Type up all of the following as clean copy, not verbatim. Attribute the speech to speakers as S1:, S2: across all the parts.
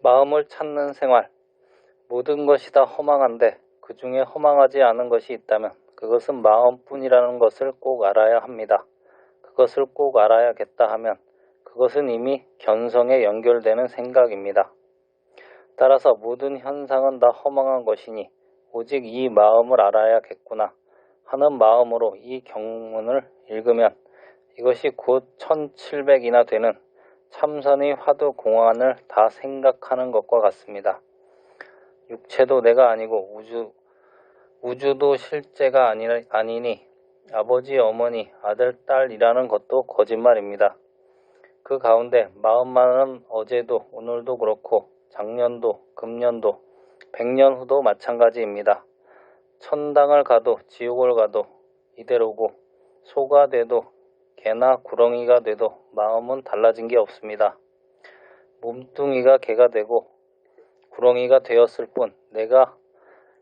S1: 마음을 찾는 생활. 모든 것이 다 허망한데 그 중에 허망하지 않은 것이 있다면 그것은 마음뿐이라는 것을 꼭 알아야 합니다. 그것을 꼭 알아야겠다 하면 그것은 이미 견성에 연결되는 생각입니다. 따라서 모든 현상은 다 허망한 것이니 오직 이 마음을 알아야겠구나 하는 마음으로 이 경문을 읽으면 이것이 곧 1700이나 되는 참선의 화두공안을 다 생각하는 것과 같습니다. 육체도 내가 아니고 우주도 실제가 아니니 아버지, 어머니, 아들, 딸이라는 것도 거짓말입니다. 그 가운데 마음만은 어제도 오늘도 그렇고 작년도 금년도 100년 후도 마찬가지입니다. 천당을 가도 지옥을 가도 이대로고 소가 돼도 개나 구렁이가 돼도 마음은 달라진 게 없습니다. 몸뚱이가 개가 되고 구렁이가 되었을 뿐 내가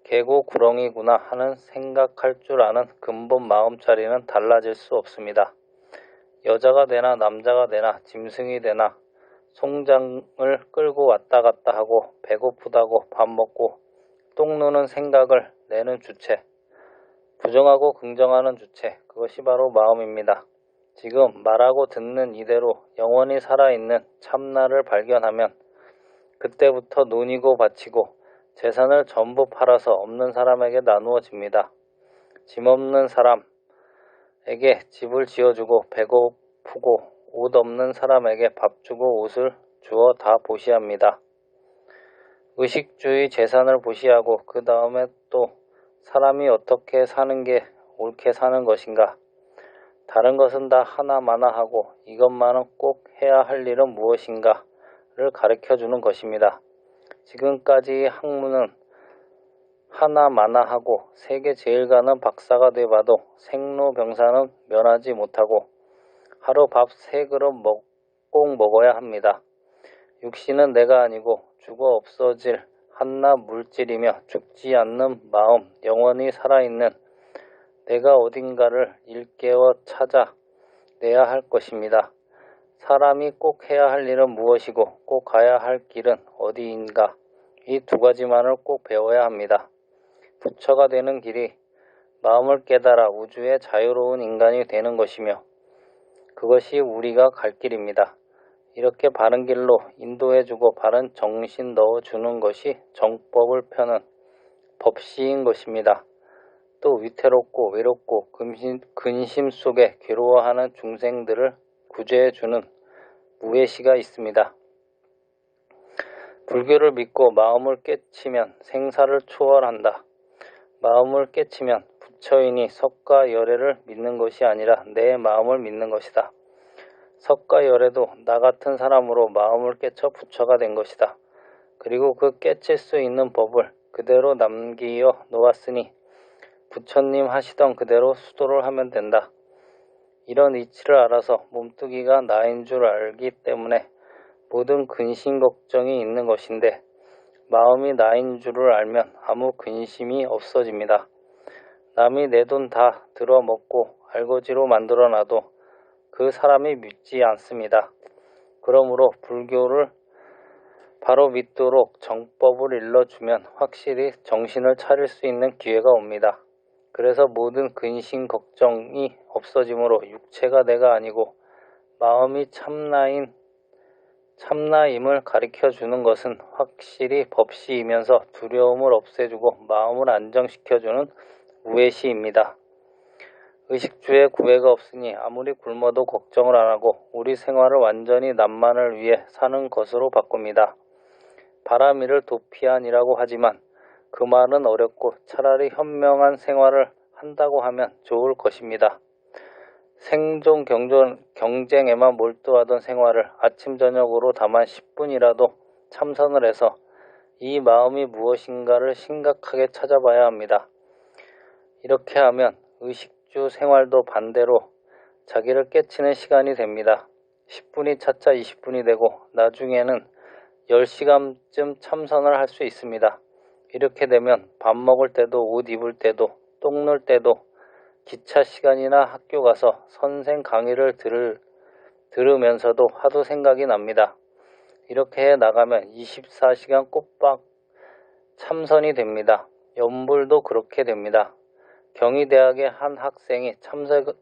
S1: 개고 구렁이구나 하는 생각할 줄 아는 근본 마음자리는 달라질 수 없습니다. 여자가 되나 남자가 되나 짐승이 되나 송장을 끌고 왔다 갔다 하고 배고프다고 밥 먹고 똥 누는 생각을 내는 주체, 부정하고 긍정하는 주체, 그것이 바로 마음입니다. 지금 말하고 듣는 이대로 영원히 살아있는 참나를 발견하면 그때부터 논이고 바치고 재산을 전부 팔아서 없는 사람에게 나누어집니다. 짐 없는 사람에게 집을 지어주고 배고프고 옷 없는 사람에게 밥 주고 옷을 주어 다 보시합니다. 의식주의 재산을 보시하고 그 다음에 또 사람이 어떻게 사는 게 옳게 사는 것인가, 다른 것은 다 하나마나하고 이것만은 꼭 해야 할 일은 무엇인가를 가르쳐주는 것입니다. 지금까지 학문은 하나마나하고 세계 제일 가는 박사가 돼봐도 생로병사는 면하지 못하고 하루 밥 3그릇 꼭 먹어야 합니다. 육신은 내가 아니고 죽어 없어질 한낱 물질이며 죽지 않는 마음, 영원히 살아있는 내가 어딘가를 일깨워 찾아내야 할 것입니다. 사람이 꼭 해야 할 일은 무엇이고 꼭 가야 할 길은 어디인가, 이 2가지만을 꼭 배워야 합니다. 부처가 되는 길이 마음을 깨달아 우주의 자유로운 인간이 되는 것이며 그것이 우리가 갈 길입니다. 이렇게 바른 길로 인도해주고 바른 정신 넣어주는 것이 정법을 펴는 법시인 것입니다. 또 위태롭고 외롭고 근심 속에 괴로워하는 중생들을 구제해주는 무외시가 있습니다. 불교를 믿고 마음을 깨치면 생사를 초월한다. 마음을 깨치면 부처이니 석가 열애를 믿는 것이 아니라 내 마음을 믿는 것이다. 석가 열애도 나 같은 사람으로 마음을 깨쳐 부처가 된 것이다. 그리고 그 깨칠 수 있는 법을 그대로 남기어 놓았으니 부처님 하시던 그대로 수도를 하면 된다. 이런 이치를 알아서 몸뚱이가 나인 줄 알기 때문에 모든 근심 걱정이 있는 것인데 마음이 나인 줄을 알면 아무 근심이 없어집니다. 남이 내 돈 다 들어먹고 알거지로 만들어놔도 그 사람이 믿지 않습니다. 그러므로 불교를 바로 믿도록 정법을 일러주면 확실히 정신을 차릴 수 있는 기회가 옵니다. 그래서 모든 근심 걱정이 없어지므로 육체가 내가 아니고 마음이 참나임을 가르쳐주는 것은 확실히 법시이면서 두려움을 없애주고 마음을 안정시켜주는 우회시입니다. 의식주에 구애가 없으니 아무리 굶어도 걱정을 안하고 우리 생활을 완전히 남만을 위해 사는 것으로 바꿉니다. 바람이를 도피안이라고 하지만 그 말은 어렵고 차라리 현명한 생활을 한다고 하면 좋을 것입니다. 생존 경쟁에만 몰두하던 생활을 아침 저녁으로 다만 10분이라도 참선을 해서 이 마음이 무엇인가를 심각하게 찾아봐야 합니다. 이렇게 하면 의식주 생활도 반대로 자기를 깨치는 시간이 됩니다. 10분이 차차 20분이 되고 나중에는 10시간쯤 참선을 할 수 있습니다. 이렇게 되면 밥 먹을 때도 옷 입을 때도 똥 눌 때도 기차 시간이나 학교 가서 선생 강의를 들으면서도 하도 생각이 납니다. 이렇게 해 나가면 24시간 꼬박 참선이 됩니다. 연불도 그렇게 됩니다. 경희대학의 한 학생이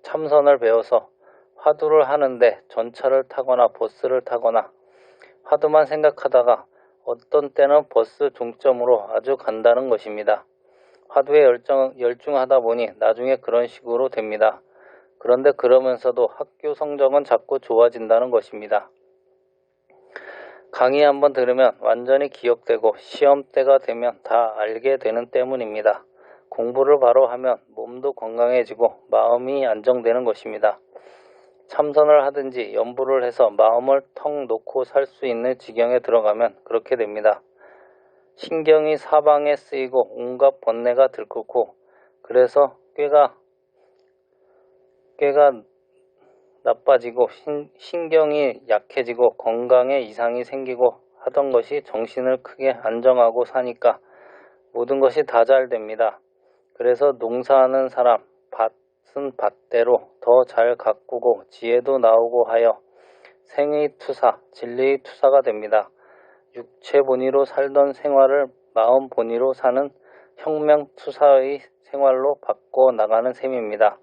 S1: 참선을 배워서 화두를 하는데 전차를 타거나 버스를 타거나 화두만 생각하다가 어떤 때는 버스 종점으로 아주 간다는 것입니다. 화두에 열중하다 보니 나중에 그런 식으로 됩니다. 그런데 그러면서도 학교 성적은 자꾸 좋아진다는 것입니다. 강의 한번 들으면 완전히 기억되고 시험 때가 되면 다 알게 되는 때문입니다. 공부를 바로 하면 몸도 건강해지고 마음이 안정되는 것입니다. 참선을 하든지 연부를 해서 마음을 턱 놓고 살 수 있는 지경에 들어가면 그렇게 됩니다. 신경이 사방에 쓰이고 온갖 번뇌가 들끓고 그래서 꾀가 나빠지고 신경이 약해지고 건강에 이상이 생기고 하던 것이 정신을 크게 안정하고 사니까 모든 것이 다 잘 됩니다. 그래서 농사하는 사람 밭은 밭대로 더 잘 가꾸고 지혜도 나오고 하여 생의 투사, 진리의 투사가 됩니다. 육체 본위로 살던 생활을 마음 본위로 사는 혁명 투사의 생활로 바꿔 나가는 셈입니다.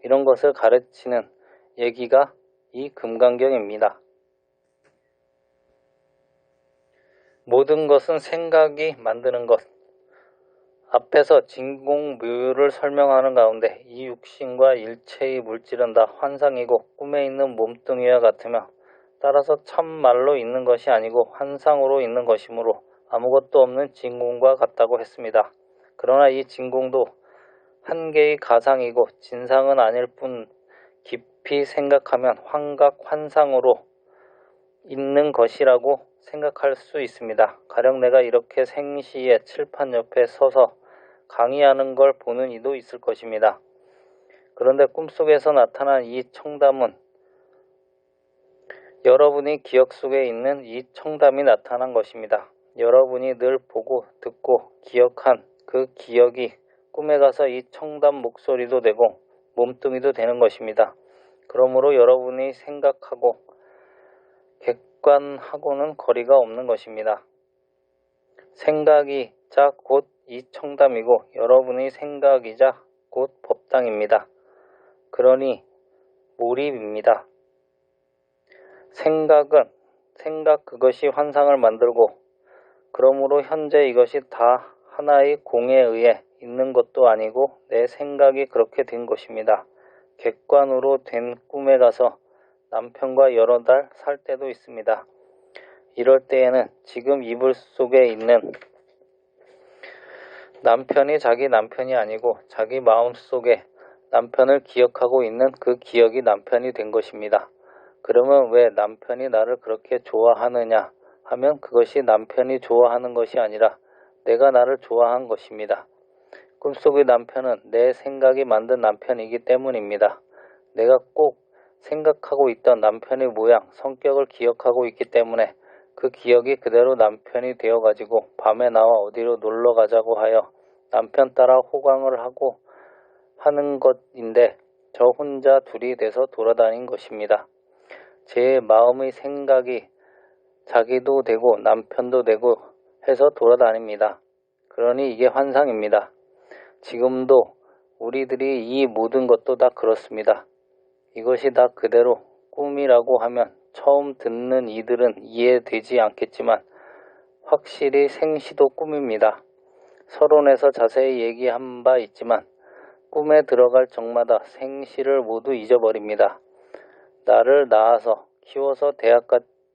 S1: 이런 것을 가르치는 얘기가 이 금강경입니다. 모든 것은 생각이 만드는 것. 앞에서 진공묘유를 설명하는 가운데 이 육신과 일체의 물질은 다 환상이고 꿈에 있는 몸뚱이와 같으며 따라서 참말로 있는 것이 아니고 환상으로 있는 것이므로 아무것도 없는 진공과 같다고 했습니다. 그러나 이 진공도 한 개의 가상이고 진상은 아닐 뿐 깊이 생각하면 환각, 환상으로 있는 것이라고 생각할 수 있습니다. 가령 내가 이렇게 생시에 칠판 옆에 서서 강의하는 걸 보는 이도 있을 것입니다. 그런데 꿈속에서 나타난 이 청담은 여러분이 기억 속에 있는 이 청담이 나타난 것입니다. 여러분이 늘 보고 듣고 기억한 그 기억이 꿈에 가서 이 청담 목소리도 되고 몸뚱이도 되는 것입니다. 그러므로 여러분이 생각하고 객관하고는 거리가 없는 것입니다. 생각이자 곧 이 청담이고 여러분의 생각이자 곧 법당입니다. 그러니 몰입입니다. 생각 그것이 환상을 만들고 그러므로 현재 이것이 다 하나의 공에 의해 있는 것도 아니고 내 생각이 그렇게 된 것입니다. 객관으로 된 꿈에 가서 남편과 여러 달 살 때도 있습니다. 이럴 때에는 지금 이불 속에 있는 남편이 자기 남편이 아니고 자기 마음속에 남편을 기억하고 있는 그 기억이 남편이 된 것입니다. 그러면 왜 남편이 나를 그렇게 좋아하느냐 하면 그것이 남편이 좋아하는 것이 아니라 내가 나를 좋아한 것입니다. 꿈속의 남편은 내 생각이 만든 남편이기 때문입니다. 내가 꼭 생각하고 있던 남편의 모양, 성격을 기억하고 있기 때문에 그 기억이 그대로 남편이 되어가지고 밤에 나와 어디로 놀러 가자고 하여 남편 따라 호강을 하고 하는 것인데 저 혼자 둘이 돼서 돌아다닌 것입니다. 제 마음의 생각이 자기도 되고 남편도 되고 해서 돌아다닙니다. 그러니 이게 환상입니다. 지금도 우리들이 이 모든 것도 다 그렇습니다. 이것이 다 그대로 꿈이라고 하면 처음 듣는 이들은 이해되지 않겠지만 확실히 생시도 꿈입니다. 서론에서 자세히 얘기한 바 있지만 꿈에 들어갈 적마다 생시를 모두 잊어버립니다. 나를 낳아서 키워서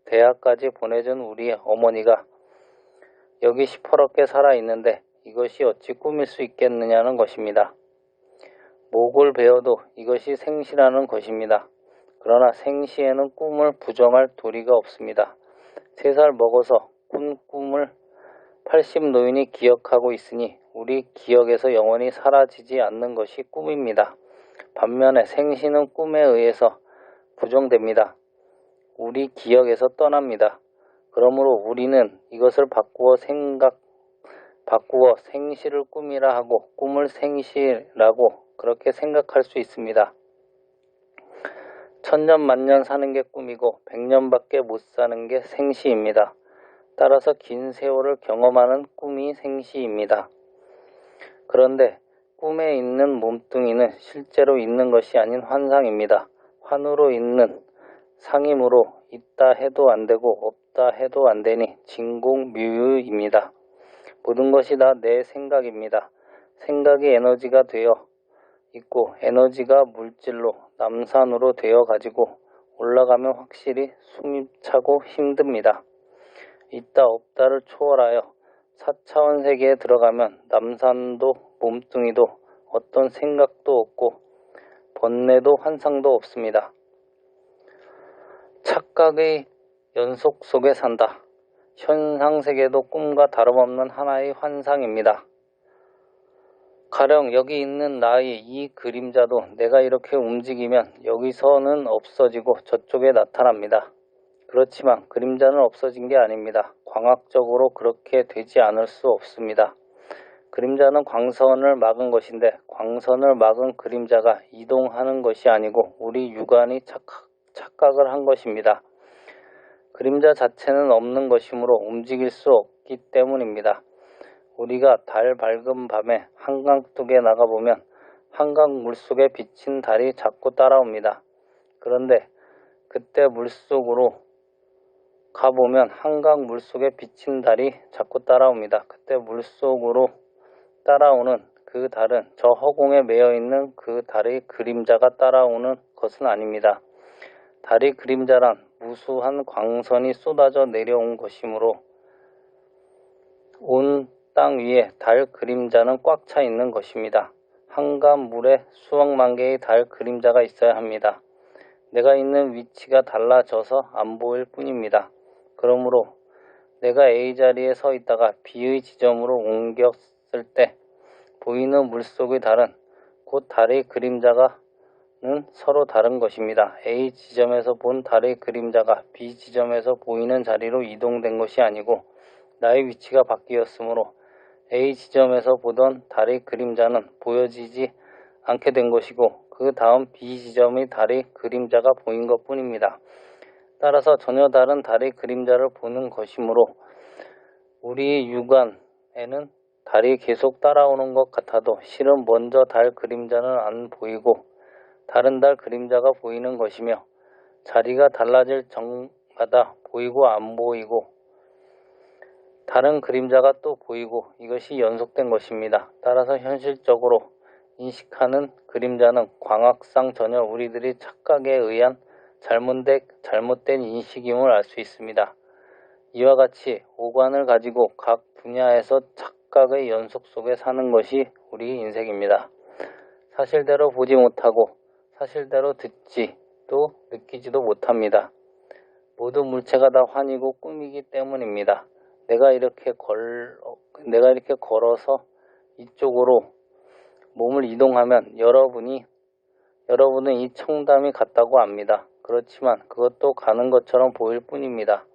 S1: 대학까지 보내준 우리 어머니가 여기 시퍼렇게 살아있는데 이것이 어찌 꿈일 수 있겠느냐는 것입니다. 목을 베어도 이것이 생시라는 것입니다. 그러나 생시에는 꿈을 부정할 도리가 없습니다. 3살 먹어서 꾼 꿈을 80 노인이 기억하고 있으니 우리 기억에서 영원히 사라지지 않는 것이 꿈입니다. 반면에 생시는 꿈에 의해서 부정됩니다. 우리 기억에서 떠납니다. 그러므로 우리는 이것을 바꾸어 생시를 꿈이라 하고 꿈을 생시라고 그렇게 생각할 수 있습니다. 천년 만년 사는 게 꿈이고 100년밖에 못 사는 게 생시입니다. 따라서 긴 세월을 경험하는 꿈이 생시입니다. 그런데 꿈에 있는 몸뚱이는 실제로 있는 것이 아닌 환상입니다. 환으로 있는 상임으로 있다 해도 안 되고 없다 해도 안 되니 진공뮤유입니다. 모든 것이 다 내 생각입니다. 생각이 에너지가 되어 있고 에너지가 물질로 남산으로 되어 가지고 올라가면 확실히 숨차고 힘듭니다. 있다 없다를 초월하여 4차원 세계에 들어가면 남산도 몸뚱이도 어떤 생각도 없고 번뇌도 환상도 없습니다. 착각의 연속 속에 산다. 현상세계도 꿈과 다름없는 하나의 환상입니다. 가령 여기 있는 나의 이 그림자도 내가 이렇게 움직이면 여기서는 없어지고 저쪽에 나타납니다. 그렇지만 그림자는 없어진 게 아닙니다. 광학적으로 그렇게 되지 않을 수 없습니다. 그림자는 광선을 막은 것인데 광선을 막은 그림자가 이동하는 것이 아니고 우리 육안이 착각을 한 것입니다. 그림자 자체는 없는 것이므로 움직일 수 없기 때문입니다. 우리가 달 밝은 밤에 한강둑에 나가보면 한강 물속에 비친 달이 자꾸 따라옵니다. 그런데 그때 물속으로 가보면 한강 물속에 비친 달이 자꾸 따라옵니다. 그때 물속으로 따라오는 그 달은 저 허공에 매여있는 그 달의 그림자가 따라오는 것은 아닙니다. 달의 그림자란 무수한 광선이 쏟아져 내려온 것이므로 온 땅 위에 달 그림자는 꽉 차 있는 것입니다. 한강 물에 수억만 개의 달 그림자가 있어야 합니다. 내가 있는 위치가 달라져서 안 보일 뿐입니다. 그러므로 내가 A 자리에 서 있다가 B의 지점으로 옮겼을 때 보이는 물속의 달은 곧 달의 그림자는 서로 다른 것입니다. A 지점에서 본 달의 그림자가 B 지점에서 보이는 자리로 이동된 것이 아니고 나의 위치가 바뀌었으므로 A 지점에서 보던 달의 그림자는 보여지지 않게 된 것이고 그 다음 B 지점의 달의 그림자가 보인 것 뿐입니다. 따라서 전혀 다른 달의 그림자를 보는 것이므로 우리 육안에는 달이 계속 따라오는 것 같아도 실은 먼저 달 그림자는 안 보이고 다른 달 그림자가 보이는 것이며 자리가 달라질 적마다 보이고 안 보이고 다른 그림자가 또 보이고 이것이 연속된 것입니다. 따라서 현실적으로 인식하는 그림자는 광학상 전혀 우리들이 착각에 의한 잘못된 인식임을 알 수 있습니다. 이와 같이 오관을 가지고 각 분야에서 착각의 연속 속에 사는 것이 우리 인생입니다. 사실대로 보지 못하고 사실대로 듣지도 느끼지도 못합니다. 모든 물체가 다 환이고 꿈이기 때문입니다. 내가 이렇게 걸어서 이쪽으로 몸을 이동하면 여러분은 이 청담이 같다고 압니다. 그렇지만 그것도 가는 것처럼 보일 뿐입니다.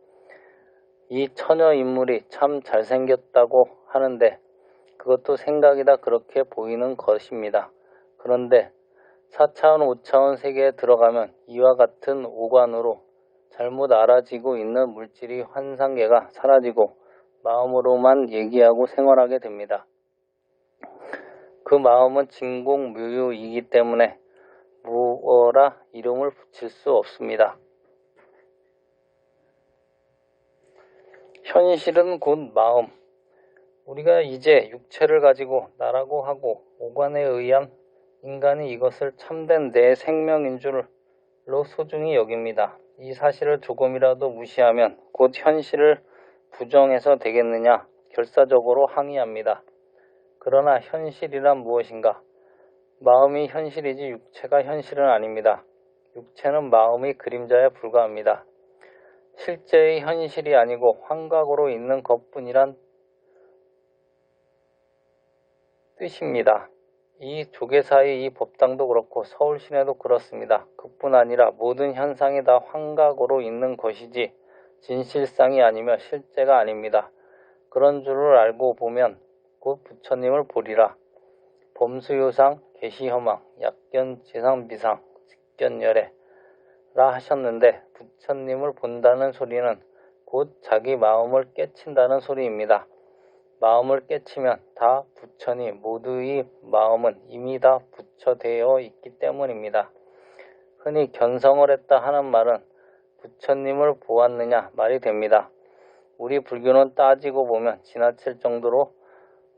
S1: 이 처녀 인물이 참 잘생겼다고 하는데 그것도 생각이다 그렇게 보이는 것입니다. 그런데 4차원, 5차원 세계에 들어가면 이와 같은 오관으로 잘못 알아지고 있는 물질이 환상계가 사라지고 마음으로만 얘기하고 생활하게 됩니다. 그 마음은 진공묘유이기 때문에 무어라 이름을 붙일 수 없습니다. 현실은 곧 마음. 우리가 이제 육체를 가지고 나라고 하고 오관에 의한 인간이 이것을 참된 내 생명인 줄로 소중히 여깁니다. 이 사실을 조금이라도 무시하면 곧 현실을 부정해서 되겠느냐 결사적으로 항의합니다. 그러나 현실이란 무엇인가? 마음이 현실이지 육체가 현실은 아닙니다. 육체는 마음의 그림자에 불과합니다. 실제의 현실이 아니고 환각으로 있는 것뿐이란 뜻입니다. 이 조계사의 이 법당도 그렇고 서울 시내도 그렇습니다. 그뿐 아니라 모든 현상이 다 환각으로 있는 것이지 진실상이 아니며 실제가 아닙니다. 그런 줄을 알고 보면 곧 부처님을 보리라. 범수요상, 계시허망, 약견, 지상비상, 직견열애 하셨는데 부처님을 본다는 소리는 곧 자기 마음을 깨친다는 소리입니다. 마음을 깨치면 다 부처니 모두의 마음은 이미 다 부처되어 있기 때문입니다. 흔히 견성을 했다 하는 말은 부처님을 보았느냐 말이 됩니다. 우리 불교는 따지고 보면 지나칠 정도로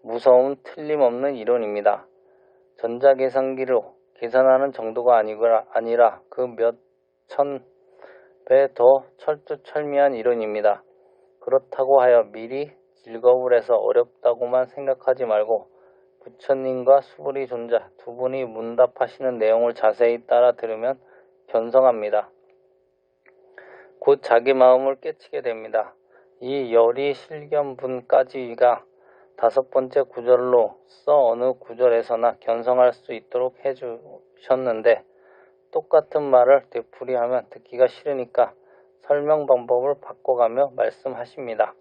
S1: 무서운 틀림없는 이론입니다. 전자계산기로 계산하는 정도가 아니라 그 몇천 배 더 철두철미한 이론입니다. 그렇다고 하여 미리 즐거울 해서 어렵다고만 생각하지 말고 부처님과 수불이 존자 두 분이 문답하시는 내용을 자세히 따라 들으면 견성합니다. 곧 자기 마음을 깨치게 됩니다. 이 열의실견분까지가 5번째 구절로 어느 구절에서나 견성할 수 있도록 해주셨는데 똑같은 말을 되풀이하면 듣기가 싫으니까 설명 방법을 바꿔가며 말씀하십니다.